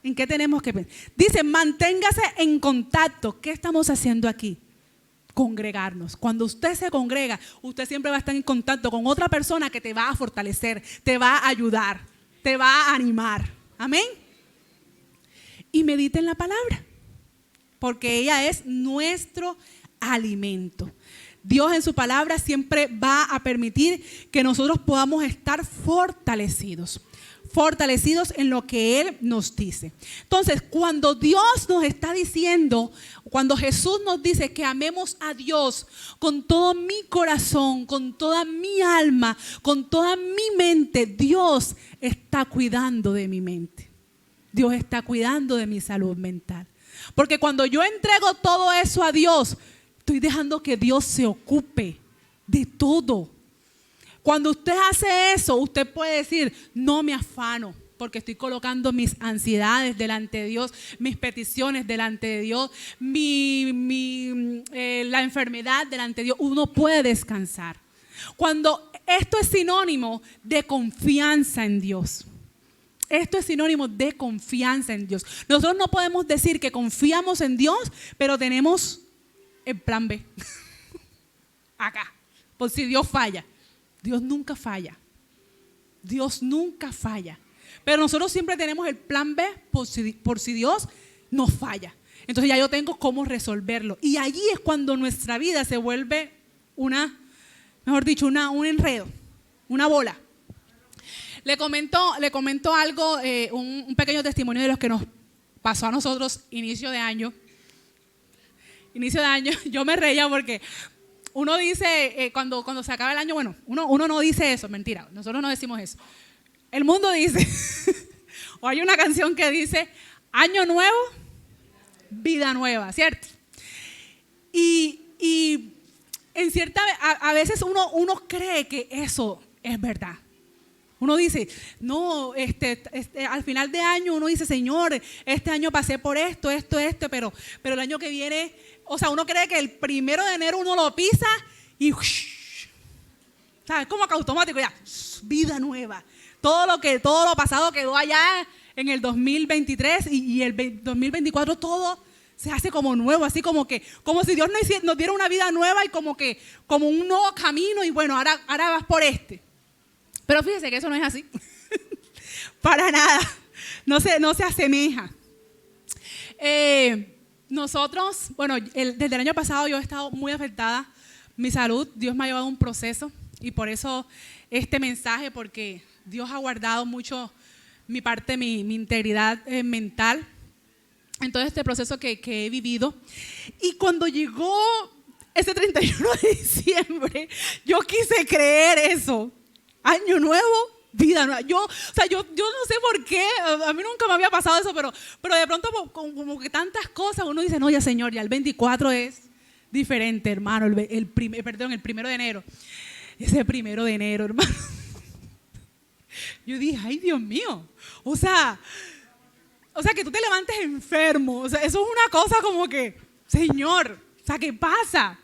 ¿En qué tenemos que pensar? Dice, manténgase en contacto. ¿Qué estamos haciendo aquí? Congregarnos. Cuando usted se congrega, usted siempre va a estar en contacto con otra persona que te va a fortalecer, te va a ayudar, te va a animar. Amén. Y medite en la palabra, porque ella es nuestro alimento. Dios en su palabra siempre va a permitir que nosotros podamos estar fortalecidos. fortalecidos en lo que Él nos dice. Entonces, cuando Dios nos está diciendo, cuando Jesús nos dice que amemos a Dios con todo mi corazón, con toda mi alma, con toda mi mente, Dios está cuidando de mi mente. Dios está cuidando de mi salud mental. Porque cuando yo entrego todo eso a Dios, estoy dejando que Dios se ocupe de todo. Cuando usted hace eso, usted puede decir, no me afano, porque estoy colocando mis ansiedades delante de Dios, mis peticiones delante de Dios, la enfermedad delante de Dios. Uno puede descansar. Cuando esto es sinónimo de confianza en Dios. Esto es sinónimo de confianza en Dios. Nosotros no podemos decir que confiamos en Dios, pero tenemos el plan B. Acá, por si Dios falla. Dios nunca falla. Dios nunca falla. Pero nosotros siempre tenemos el plan B por si Dios nos falla. Entonces ya yo tengo cómo resolverlo. Y allí es cuando nuestra vida se vuelve un enredo, una bola. Le comento algo, un pequeño testimonio de lo que nos pasó a nosotros inicio de año. Yo me reía porque uno dice, cuando se acaba el año, bueno, uno no dice eso, mentira, nosotros no decimos eso. El mundo dice, o hay una canción que dice, año nuevo, vida nueva, ¿cierto? Y en cierta, a veces uno cree que eso es verdad. Uno dice, no, al final de año uno dice, Señor, este año pasé por esto, pero el año que viene, o sea, uno cree que el 1 de enero uno lo pisa y, ¿sabes? Como que automático ya, vida nueva. Todo lo pasado quedó allá en el 2023 y el 2024 todo se hace como nuevo, así como si Dios nos diera una vida nueva y como un nuevo camino y bueno, ahora vas por este. Pero fíjese que eso no es así. Para nada. No se asemeja. Nosotros, bueno, desde el año pasado yo he estado muy afectada. Mi salud, Dios me ha llevado a un proceso y por eso este mensaje, porque Dios ha guardado mucho mi parte, mi integridad mental en todo este proceso que he vivido. Y cuando llegó ese 31 de diciembre, yo quise creer eso. Año nuevo, vida nueva. Yo no sé por qué, a mí nunca me había pasado eso, pero de pronto como que tantas cosas, uno dice, no, ya Señor, ya el 24 es diferente, hermano, el 1 de enero. Ese 1 de enero, hermano. Yo dije, ay, Dios mío, o sea, que tú te levantes enfermo, o sea, eso es una cosa como que, Señor, o sea, ¿qué pasa?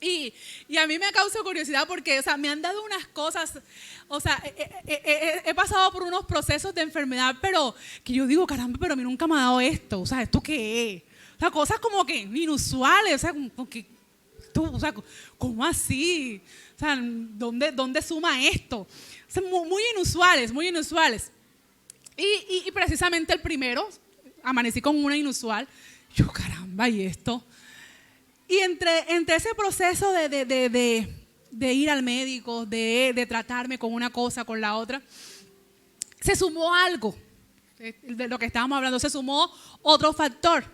Y a mí me causa curiosidad porque, o sea, me han dado unas cosas, o sea, he pasado por unos procesos de enfermedad, pero que yo digo, caramba, pero a mí nunca me ha dado esto, o sea, ¿esto qué es? O sea, cosas como que inusuales, o sea, ¿cómo así? O sea, ¿dónde suma esto? O sea, muy inusuales, muy inusuales. Y precisamente el primero, amanecí con una inusual, yo, caramba, ¿y esto? Y entre ese proceso de ir al médico, de tratarme con una cosa, con la otra, se sumó algo, de lo que estábamos hablando, se sumó otro factor.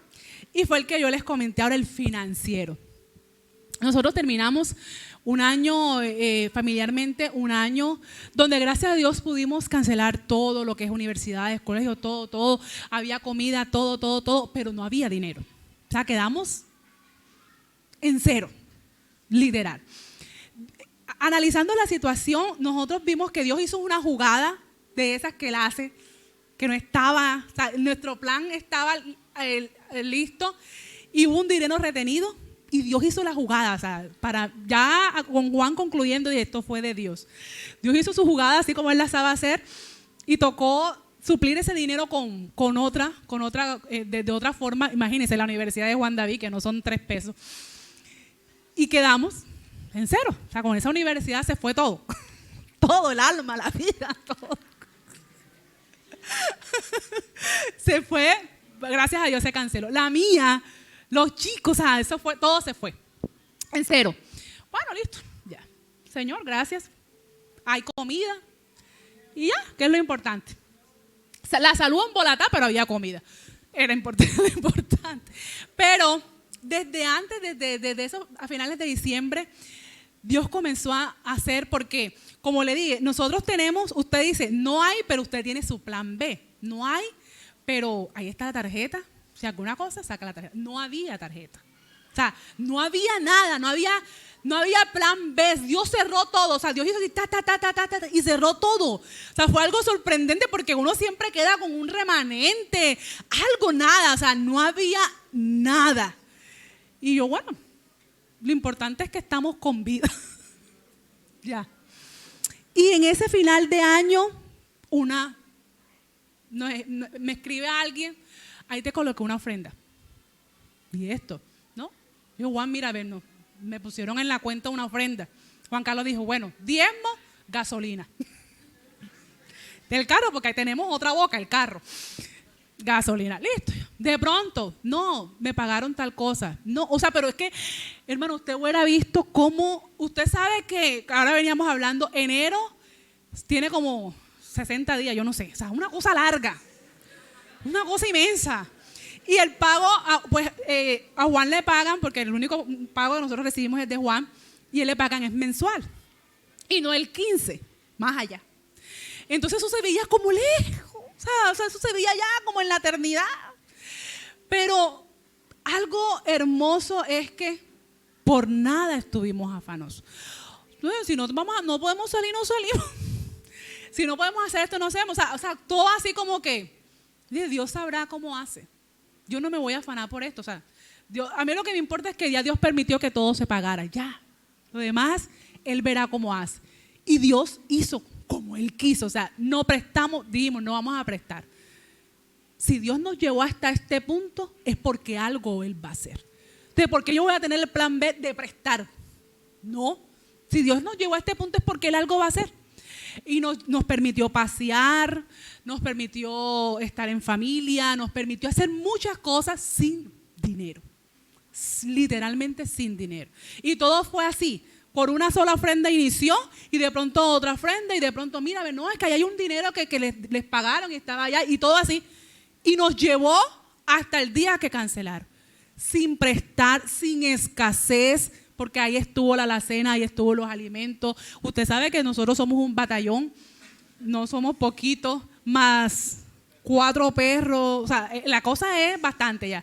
Y fue el que yo les comenté ahora, el financiero. Nosotros terminamos un año, familiarmente, un año donde gracias a Dios pudimos cancelar todo lo que es universidades, colegios, todo. Había comida, todo, pero no había dinero. O sea, quedamos en cero, literal. Analizando la situación, nosotros vimos que Dios hizo una jugada de esas que Él hace, que no estaba, o sea, nuestro plan estaba listo y hubo un dinero retenido y Dios hizo la jugada, o sea, para ya con Juan concluyendo, y esto fue de Dios. Dios hizo su jugada así como Él la sabe hacer y tocó suplir ese dinero con otra de otra forma. Imagínense, la Universidad de Juan David, que no son 3 pesos. Y quedamos en cero. O sea, con esa universidad se fue todo. Todo, el alma, la vida, todo. Se fue, gracias a Dios se canceló. La mía, los chicos, o sea, eso fue, todo se fue. En cero. Bueno, listo, ya. Señor, gracias. Hay comida. Y ya, que es lo importante. La salud embolatada, pero había comida. Era importante. Pero desde antes, desde eso, a finales de diciembre, Dios comenzó a hacer, porque, como le dije, nosotros tenemos, usted dice, no hay, pero usted tiene su plan B. No hay, pero ahí está la tarjeta. Si alguna cosa, saca la tarjeta. No había tarjeta. O sea, no había nada, no había plan B. Dios cerró todo. O sea, Dios hizo así, y cerró todo. O sea, fue algo sorprendente porque uno siempre queda con un remanente, algo, nada. O sea, no había nada. Y yo, bueno, lo importante es que estamos con vida. Ya. Y en ese final de año, me escribe alguien, ahí te coloqué una ofrenda. ¿Y esto? ¿No? Yo, Juan, mira, a ver, no. Me pusieron en la cuenta una ofrenda. Juan Carlos dijo, bueno, diezmo, gasolina. Del carro, porque ahí tenemos otra boca, el carro. Gasolina, listo. De pronto, no, me pagaron tal cosa. No, o sea, pero es que, hermano, usted hubiera visto cómo, usted sabe que ahora veníamos hablando, enero tiene como 60 días, yo no sé, o sea, una cosa larga, una cosa inmensa. Y el pago, pues a Juan le pagan, porque el único pago que nosotros recibimos es de Juan, y él le pagan es mensual, y no el 15, más allá. Entonces eso se veía como lejos, o sea, eso se veía ya como en la eternidad. Pero algo hermoso es que por nada estuvimos afanosos. Si no podemos salir, no salimos. Si no podemos hacer esto, no hacemos. O sea, todo así como que Dios sabrá cómo hace. Yo no me voy a afanar por esto. O sea, a mí lo que me importa es que ya Dios permitió que todo se pagara. Ya. Lo demás, Él verá cómo hace. Y Dios hizo como Él quiso. O sea, no prestamos, dijimos, no vamos a prestar. Si Dios nos llevó hasta este punto, es porque algo Él va a hacer. Entonces, ¿por qué yo voy a tener el plan B de prestar? No. Si Dios nos llevó a este punto, es porque Él algo va a hacer. Y nos permitió pasear, nos permitió estar en familia, nos permitió hacer muchas cosas sin dinero. Literalmente sin dinero. Y todo fue así. Por una sola ofrenda inició, y de pronto otra ofrenda, y de pronto, mira, no, es que hay un dinero que les pagaron y estaba allá, y todo así. Y nos llevó hasta el día que cancelaron. Sin prestar, sin escasez, porque ahí estuvo la alacena, ahí estuvo los alimentos. Usted sabe que nosotros somos un batallón, no somos poquitos, más 4 perros, o sea, la cosa es bastante ya.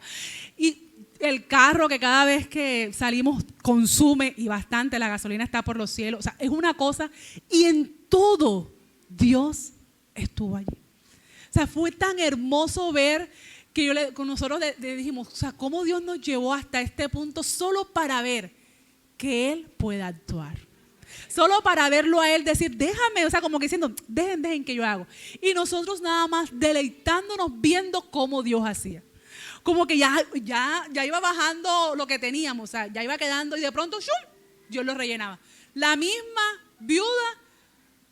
Y el carro que cada vez que salimos consume, y bastante, la gasolina está por los cielos, o sea, es una cosa, y en todo Dios estuvo allí. O sea, fue tan hermoso ver que con nosotros le dijimos, o sea, cómo Dios nos llevó hasta este punto solo para ver que Él puede actuar. Solo para verlo a Él decir, déjame, o sea, como que diciendo, dejen que yo hago. Y nosotros nada más deleitándonos viendo cómo Dios hacía. Como que ya iba bajando lo que teníamos, o sea, ya iba quedando, y de pronto, ¡shum!, Dios lo rellenaba. La misma viuda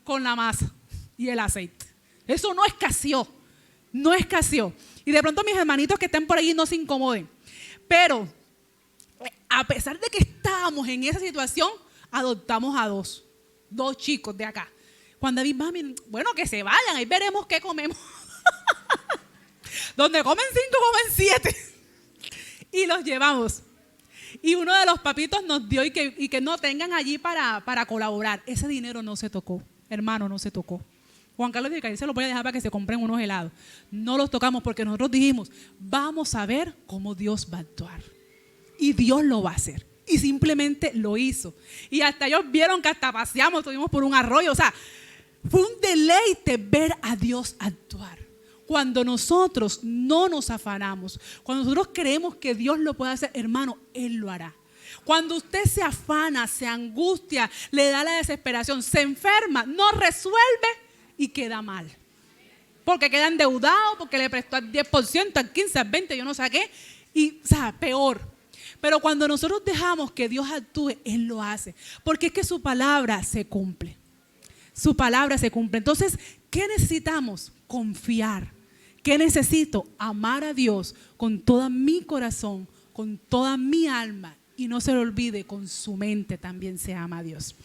con la masa y el aceite. Eso no escaseó, no escaseó. Y de pronto mis hermanitos que estén por ahí no se incomoden. Pero a pesar de que estábamos en esa situación, adoptamos a dos chicos de acá. Cuando vi, mami, bueno, que se vayan, ahí veremos qué comemos. Donde comen 5, comen 7. Y los llevamos. Y uno de los papitos nos dio y que no tengan allí para colaborar. Ese dinero no se tocó, hermano, no se tocó. Juan Carlos dice que ahí se lo voy a dejar para que se compren unos helados. No los tocamos porque nosotros dijimos, vamos a ver cómo Dios va a actuar. Y Dios lo va a hacer. Y simplemente lo hizo. Y hasta ellos vieron que hasta paseamos, estuvimos por un arroyo. O sea, fue un deleite ver a Dios actuar. Cuando nosotros no nos afanamos, cuando nosotros creemos que Dios lo puede hacer, hermano, Él lo hará. Cuando usted se afana, se angustia, le da la desesperación, se enferma, no resuelve y queda mal. Porque queda endeudado, porque le prestó al 10%, al 15%, al 20%, yo no sé qué. Y, o sea, peor. Pero cuando nosotros dejamos que Dios actúe, Él lo hace. Porque es que su palabra se cumple. Su palabra se cumple. Entonces, ¿qué necesitamos? Confiar. ¿Qué necesito? Amar a Dios con todo mi corazón, con toda mi alma. Y no se le olvide, con su mente también se ama a Dios.